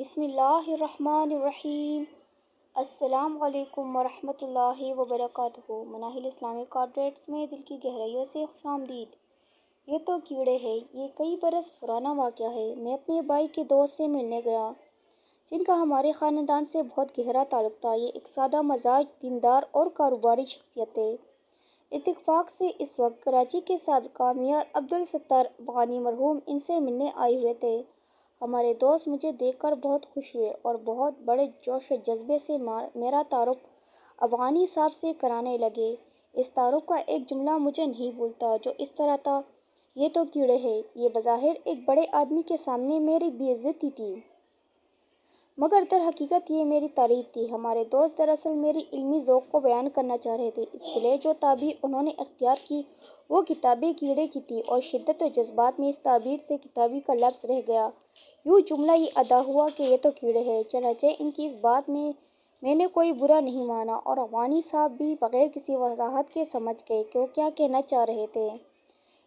بسم اللہ الرحمن الرحیم۔ السلام علیکم ورحمۃ اللہ وبرکاتہ۔ مناہل اسلامک کارپوریٹس میں دل کی گہرائیوں سے خوش آمدید۔ یہ تو کیڑے ہیں، یہ کئی برس پرانا واقعہ ہے۔ میں اپنے بھائی کے دوست سے ملنے گیا جن کا ہمارے خاندان سے بہت گہرا تعلق تھا۔ یہ ایک سادہ مزاج، دیندار اور کاروباری شخصیت تھے۔ اتفاق سے اس وقت کراچی کے سابقہ میئر عبدالستار افغانی مرحوم ان سے ملنے آئے ہوئے تھے۔ ہمارے دوست مجھے دیکھ کر بہت خوش ہوئے اور بہت بڑے جوش و جذبے سے میرا تعارف افغانی صاحب سے کرانے لگے۔ اس تعارف کا ایک جملہ مجھے نہیں بھولتا جو اس طرح تھا: یہ تو کیڑے ہیں۔ یہ بظاہر ایک بڑے آدمی کے سامنے میری بے عزتی تھی، مگر در حقیقت یہ میری تعریف تھی۔ ہمارے دوست دراصل میری علمی ذوق کو بیان کرنا چاہ رہے تھے۔ اس کے لیے جو تعبیر انہوں نے اختیار کی وہ کتابی کیڑے کی تھی، اور شدت و جذبات میں اس تعبیر سے کتابی کا لفظ رہ گیا۔ یوں جملہ یہ ادا ہوا کہ یہ تو کیڑے ہیں۔ چنانچہ ان کی اس بات میں نے کوئی برا نہیں مانا، اور افغانی صاحب بھی بغیر کسی وضاحت کے سمجھ گئے کہ وہ کیا کہنا چاہ رہے تھے۔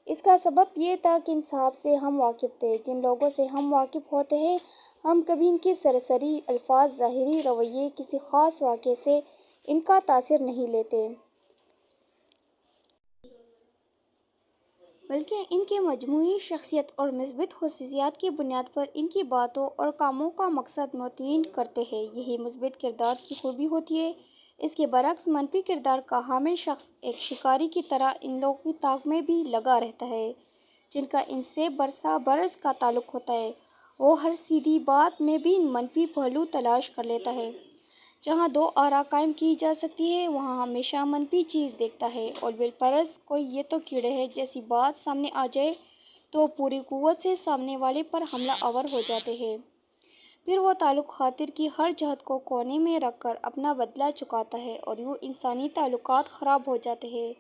اس کا سبب یہ تھا کہ ان صاحب سے ہم واقف تھے۔ جن لوگوں سے ہم واقف ہوتے ہیں، ہم کبھی ان کے سرسری الفاظ، ظاہری رویے، کسی خاص واقعے سے ان کا تاثر نہیں لیتے، بلکہ ان کے مجموعی شخصیت اور مثبت خصوصیات کی بنیاد پر ان کی باتوں اور کاموں کا مقصد متعین کرتے ہیں۔ یہی مثبت کردار کی خوبی ہوتی ہے۔ اس کے برعکس منفی کردار کا حامل شخص ایک شکاری کی طرح ان لوگوں کی تاک میں بھی لگا رہتا ہے جن کا ان سے برسا برس کا تعلق ہوتا ہے۔ وہ ہر سیدھی بات میں بھی منفی پہلو تلاش کر لیتا ہے۔ جہاں دو آراء قائم کی جا سکتی ہیں وہاں ہمیشہ منفی چیز دیکھتا ہے، اور بالفرض کوئی یہ تو کیڑے ہیں جیسی بات سامنے آ جائے تو پوری قوت سے سامنے والے پر حملہ آور ہو جاتے ہیں۔ پھر وہ تعلق خاطر کی ہر جہت کو کونے میں رکھ کر اپنا بدلہ چکاتا ہے، اور یوں انسانی تعلقات خراب ہو جاتے ہیں۔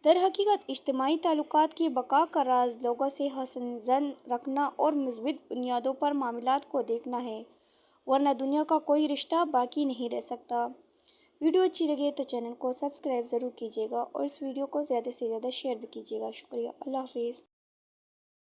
در حقیقت اجتماعی تعلقات کی بقا کا راز لوگوں سے حسن ظن رکھنا اور مثبت بنیادوں پر معاملات کو دیکھنا ہے، ورنہ دنیا کا کوئی رشتہ باقی نہیں رہ سکتا۔ ویڈیو اچھی لگے تو چینل کو سبسکرائب ضرور کیجیے گا، اور اس ویڈیو کو زیادہ سے زیادہ شیئر بھی کیجیے گا۔ شکریہ۔ اللہ حافظ۔